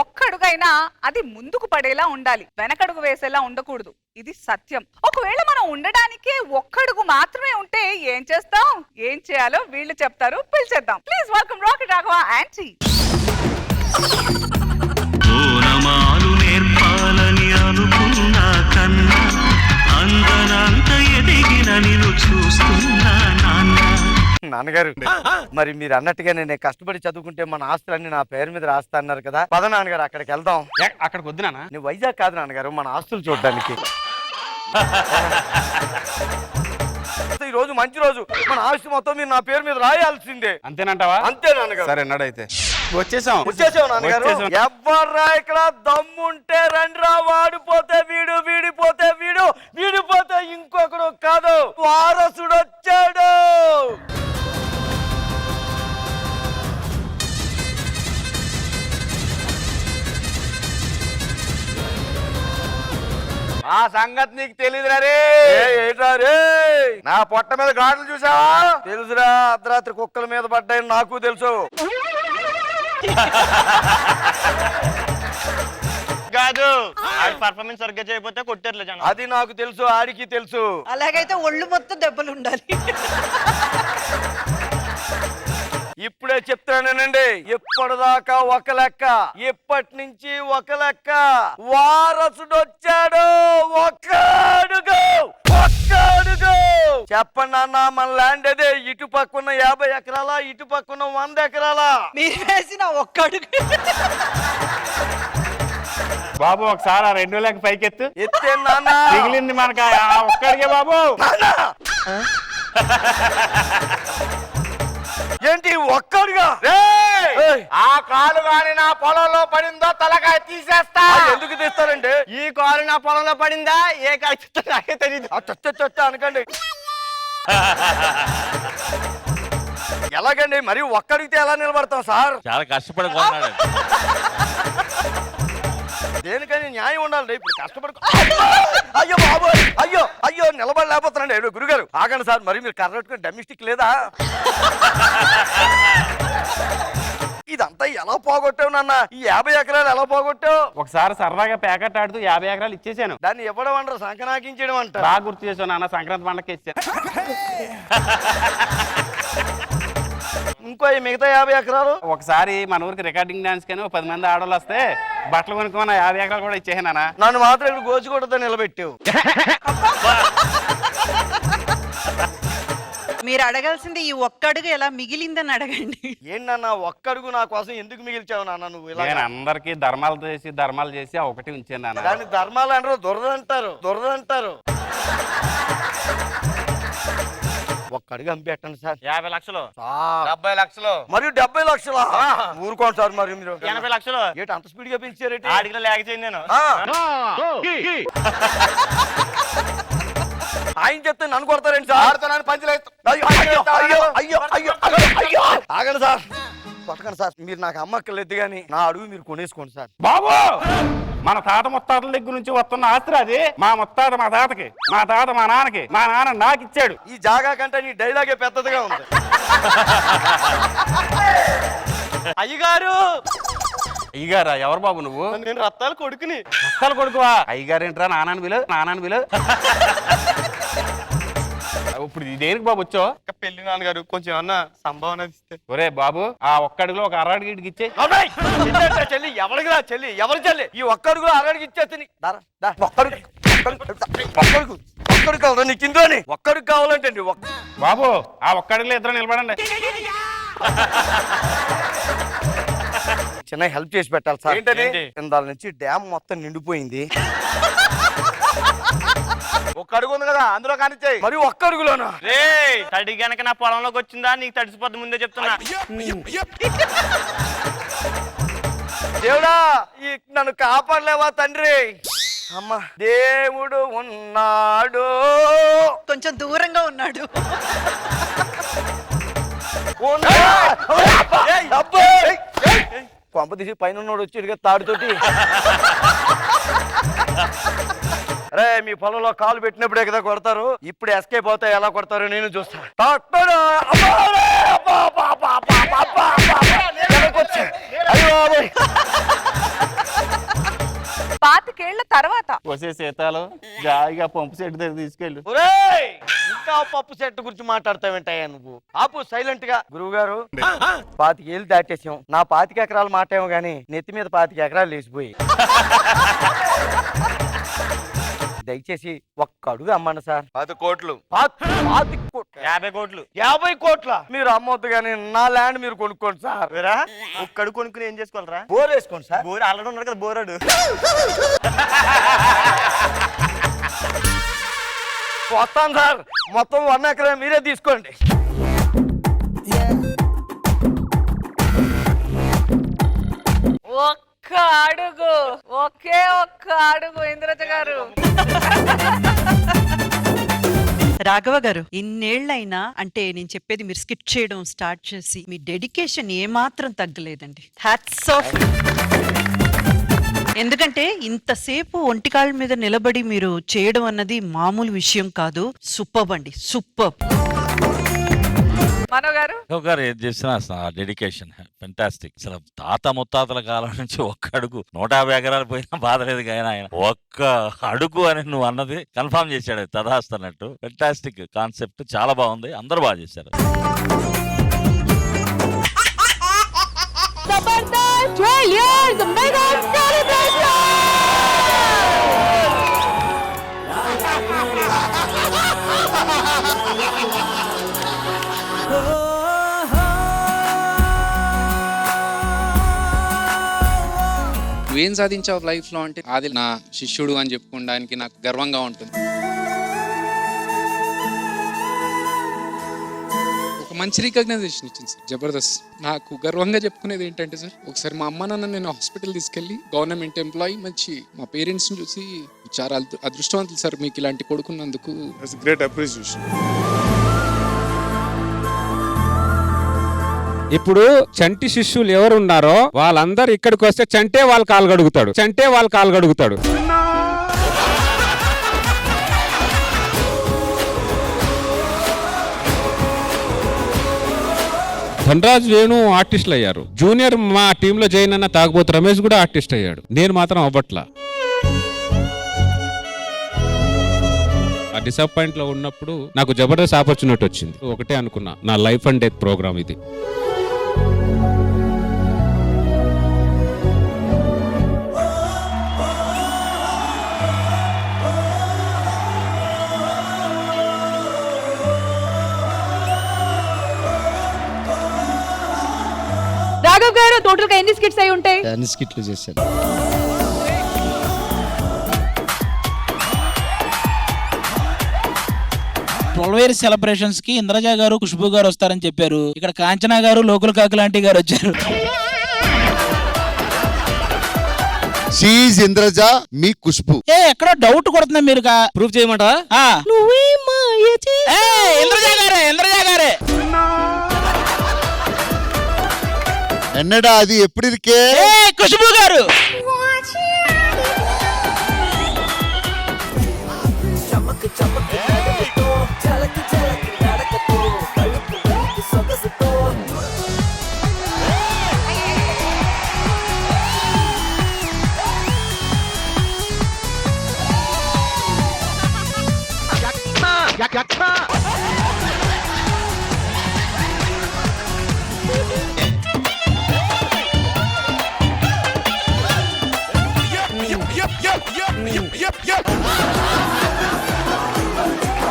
ఒక్కడుగైనా అది ముందుకు పడేలా ఉండాలి, వెనకడుగు వేసేలా ఉండకూడదు. ఇది సత్యం. ఒకవేళ మనం ఉండడానికే ఒక్కడుగు మాత్రమే ఉంటే ఏం చేస్తాం? ఏం చేయాలో వీళ్ళు చెప్తారు, పిలిచేద్దాం. Please welcome rocket Raghava aunty. ఓనమాలు నేర్పాలని అనుకున్నా కన్నా అందనంత ఎదిగిన నిన్ను చూస్తున్నా నాన్న. నాన్నగారు, మరి మీరు అన్నట్టుగా నేను కష్టపడి చదువుకుంటే మన ఆస్తులన్నీ నా పేరు మీద రాస్తా అన్నారు కదా. పద నాన్నగారు, అక్కడికి వెళ్దాం. అక్కడికి వద్దు నాన్న. నువ్వు వైజాగ్ కాదు నాన్నగారు, మన ఆస్తులు చూడడానికి. ఈ రోజు మంచి రోజు, మన ఆస్తి మొత్తం మీరు నా పేరు మీద రాయాల్సిందే. అంతేనంటావా? అంతే నాన్నగారు. సరే నడైతే వచ్చేసాం నాన్నగారు. ఎవర్రా ఇక్కడ దమ్ముంటే రండిరా. వాడిపోతే వీడు, వీడిపోతే వీడు, వీడిపోతే ఇంకొకడు కాదు, వారసుడు వచ్చాడు. ఆ సంగతి నీకు తెలియదురా రే. ఏంట్రా రే? నా పొట్ట మీద గాడులు చూసావా? తెలుసురా, అర్ధరాత్రి కుక్కల మీద పడ్డాయని నాకు తెలుసు. కాదు, పర్ఫార్మెన్స్ సరిగ్గా చేయకపోతే కొట్టారులే జనం. అది నాకు తెలుసు, ఆడికి తెలుసు. అలాగైతే ఒళ్ళు మొత్తం దెబ్బలు ఉండాలి. ఇప్పుడే చెప్తానండి, ఇప్పటిదాకా ఒక లెక్క, ఇప్పటి నుంచి ఒక లెక్క. వారసుడు వచ్చాడు. ఒక్క అడుగు, ఒక్క అడుగు. చెప్పండి అన్న, మన ల్యాండ్ అదే. ఇటు పక్కన 50 ఎకరాలా, ఇటు పక్కన 100 ఎకరాలా? మీరు వేసిన ఒక్కడుగు. బాబు ఒకసారి ఆ 2 లెక్క పైకెత్తు. ఎత్తే నాన్న. మిగిలింది మనకు ఒక్కడికే బాబు. ఏంటి ఒక్కడుగా? ఆ కాలు గాని నా పొలంలో పడిందో తలకాయ తీసేస్తా. ఎందుకు తీస్తారండి? ఈ కాలు నా పొలంలో పడిందా ఏ కాయ నాకే తెలియదు. అనకండి. ఎలాగండి మరి ఒక్కడిగితే ఎలా నిలబడతాం సార్? చాలా కష్టపడి కొన్నాడు. దేనికని న్యాయం ఉండాలి. ఇప్పుడు కష్టపడు. అయ్యో బాబు, అయ్యో అయ్యో, నిలబడలేకపోతున్నాండి. గురుగారు ఆగండి సార్, మరి మీరు కర్రట్టుకుని డొమెస్టిక్ లేదా? ఇదంతా ఎలా పోగొట్టావు నాన్న? ఈ 50 ఎకరాలు ఎలా పోగొట్టావు? ఒకసారి సరదాగా ప్యాకెట్ ఆడుతూ 50 ఎకరాలు ఇచ్చేసాను. దాన్ని ఇవ్వడం అంటారు, సంకనాకించడం అంటారు. బాగా గుర్తు చేసావు నాన్న, సంక్రాంతి పండగకి ఇచ్చాను. ఇంకో మిగతా 50 ఎకరాలు? ఒకసారి మన ఊరికి రికార్డింగ్ డాన్స్ కానీ 10 మంది ఆడవాళ్ళు వస్తే బట్టలు కొనుక్కోమని 50 ఎకరాలు కూడా ఇచ్చేసాను నాన్న. నన్ను మాత్రం ఇక్కడ గోచుకోవడంతో నిలబెట్టావు. మీరు అడగాల్సింది ఈ ఒక్కడుగు ఎలా మిగిలిందని అడగండి. ఏంటన్న ఒక్కడుగు నా కోసం ఎందుకు మిగిల్చావు నాన్న? నువ్వు ఇలా నేను అందరికి ధర్మాలు చేసి ఆ ఒకటి ఉంచాను నాన్న. దాన్ని ధర్మాలు అంటారు, దురద అంటారు, దురద అంటారు. ఒక్కడికి అనిపెట్టండి సార్. 50 లక్షలు, సార్ 70 లక్షలు, మరియు 70 లక్షలా? ఊరుకోండి సార్. మరి మీరు 80 లక్షలు. ఏంటి అంత స్పీడ్ గా పిలిచారేంటి? ఆడికి లేక చేయండి నేను. ఆయన చెప్తే నన్ను కొడతారేంటి సార్? ఆగండి సార్, కొట్టకండి సార్. మీరు నాకు అమ్మక్కర్లేదు కానీ నా అడుగు మీరు కొనేసుకోండి సార్. బాబు, మన తాత ముత్తాతల దగ్గర నుంచి వస్తున్న ఆస్తి అది. మా ముత్తాత మా తాతకి, మా తాత మా నాన్నకి, మా నాన్న నాకు ఇచ్చాడు. ఈ జాగా కంటే నీ డైలాగే పెద్దదిగా ఉంది. అయ్యగారు. అయ్యగారా? ఎవరు బాబు నువ్వు? నేను రత్తాలు కొడుకుని. రత్తాలు కొడుకువా? అయ్యగారు ఏంట్రా? నాన్నని పిలు. ఇప్పుడు దేనికి బాబు వచ్చో? పెళ్లి నాన్నగారు కొంచెం అన్న సంభావన ఇస్తే. ఒరే బాబు, ఆ ఒక్కడిలో ఒక అరడికి ఇచ్చే. చెల్లి ఎవరికి రా? చెల్లి ఎవరి చెల్లి? ఈ ఒక్కడుగు అరడికి ఇచ్చేస్తుంది. ఒక్కడికి కావాలి నీకు ఇందులోని. ఒక్కడికి కావాలంటే బాబు, ఆ ఒక్కడిలో ఇద్దరు నిలబడండి. చిన్న హెల్ప్ చేసి పెట్టాలి సార్. ఏంటది? ఇందాల నుంచి డ్యామ్ మొత్తం నిండిపోయింది. ఒక్క అడుగు ఉంది కదా, అందులో కానిచ్చాయి. మరి ఒక్క అడుగులోనా? రే తడి గనక నా పొలంలోకి వచ్చిందా నీకు తడిసిపోద్ది ముందే చెప్తున్నా. దేవుడా, నన్ను కాపాడలేవా తండ్రి? అమ్మ, దేవుడు ఉన్నాడు. కొంచెం దూరంగా ఉన్నాడు. కొంప తీసి పైన ఉన్నోడు వచ్చి తాడుతోటి. అరే, మీ పొలంలో కాలు పెట్టినప్పుడే కదా కొడతారు. ఇప్పుడు ఎస్కేప్ అవుతా ఎలా కొడతారో నేను చూస్తా. అయ్యో 25 ఏళ్ల తర్వాత. వచ్చే సీతాలు జాయిగా పంపు సెట్ దగ్గర తీసుకెళ్ళు. ఒరేయ్ ఇంకా పప్పు సెట్ గురించి మాట్లాడతావేంటయ్యా నువ్వు? ఆపు సైలెంట్ గా. గురువు గారు 25 ఏళ్ళు దాటేసాం. నా 25 ఎకరాలు మాటేమో గానీ నెత్తి మీద 25 ఎకరాలు లేచిపోయి. దయచేసి ఒక్క అడుగు అమ్మండి సార్. 10 కోట్లు 50 కోట్లు 50 కోట్ల మీరు అమ్మొద్దు కానీ నా ల్యాండ్ మీరు కొనుక్కోండి సార్. ఒక్కడు కొనుక్కుని ఏం చేసుకోవాలరా? బోర్ వేసుకోండి సార్. బోర్ ఆల్రెడీ ఉన్నాడు కదా బోరాడు. వస్తాను సార్. మొత్తం 1 ఎకరా మీరే తీసుకోండి. ఒక్క అడుగు, ఒకే ఒక్క అడుగు ఇంద్రజ గారు. రాఘవ గారు, ఇన్నేళ్లైనా అంటే నేను చెప్పేది మీరు స్కిప్ చేయడం స్టార్ట్ చేసి మీ డెడికేషన్ ఏమాత్రం తగ్గలేదండి. Hats off. ఎందుకంటే ఇంతసేపు ఒంటికాళ్ళ మీద నిలబడి మీరు చేయడం అన్నది మామూలు విషయం కాదు. సూపర్బ్ అండి, సూపర్బ్. మనో గారు గారు ఏది చేసినా అసలు ఆ డెడికేషన్ ఫెంటాస్టిక్. అసలు తాత ముత్తాతల కాలం నుంచి ఒక్క అడుగు 150 ఎకరాలు పోయినా బాధ లేదు కానీ ఆయన ఒక్క అడుగు అని నువ్వు అన్నది కన్ఫర్మ్ చేశాడు తదాస్తన్నట్టు. ఫెంటాస్టిక్ కాన్సెప్ట్, చాలా బాగుంది, అందరూ బాగా చేశారు. నువ్వేం సాధించావు లైఫ్ లో అంటే అది నా శిష్యుడు అని చెప్పుకోవడానికి నాకు గర్వంగా ఉంటుంది. ఒక మంచి రికగ్నైజేషన్ ఇచ్చింది సార్, జబర్దస్త్. నాకు గర్వంగా చెప్పుకునేది ఏంటంటే సార్, ఒకసారి మా అమ్మ నాన్న నేను హాస్పిటల్ తీసుకెళ్లి గవర్నమెంట్ ఎంప్లాయీ మంచి మా పేరెంట్స్ ని చూసి చాలా అదృష్టవంతులు సార్ మీకు ఇలాంటి కొడుకున్నందుకు. Great appreciation. ఇప్పుడు చంటి శిష్యులు ఎవరు ఉన్నారో వాళ్ళందరూ ఇక్కడికి వస్తే చంటే వాళ్ళ కాలు గడుగుతాడు, చంటే వాళ్ళ కాలు గడుగుతాడు. ధనరాజ్ వేణు ఆర్టిస్టులు అయ్యారు. జూనియర్ మా టీంలో జాయిన్ అన్న తాగబోతు రమేష్ కూడా ఆర్టిస్ట్ అయ్యాడు. నేను మాత్రం అవ్వట్లా. ఆ డిసప్పాయింట్ లో ఉన్నప్పుడు నాకు జబర్దస్త్ ఆపర్చునిటీ వచ్చింది. ఒకటే అనుకున్నా, నా లైఫ్ అండ్ డెత్ ప్రోగ్రామ్ ఇది. రాఘవ్ గారు టోటల్ గా ఎన్ని స్కిట్స్ అయి ఉంటాయి? అన్ని స్కిట్లు చేశాను. ట్వెల్వ్ సెలబ్రేషన్స్ కి ఇంద్రజ గారు ఖుష్బు గారు వస్తారని చెప్పారు. ఇక్కడ కాంచనా గారు లోకల్ కాకులాంటి గారు వచ్చారు. షీజ్ ఇంద్రజ, మీ ఖుష్బు. ఎక్కడో డౌట్ కొడుతున్నా, మీరు ప్రూఫ్ చేయమంట. ఇంద్రజ గారే, ఇంద్రజ గారే. ఎన్నడా అది ఎప్పుడు ఇరికే? ఖుష్బు గారు. Yep.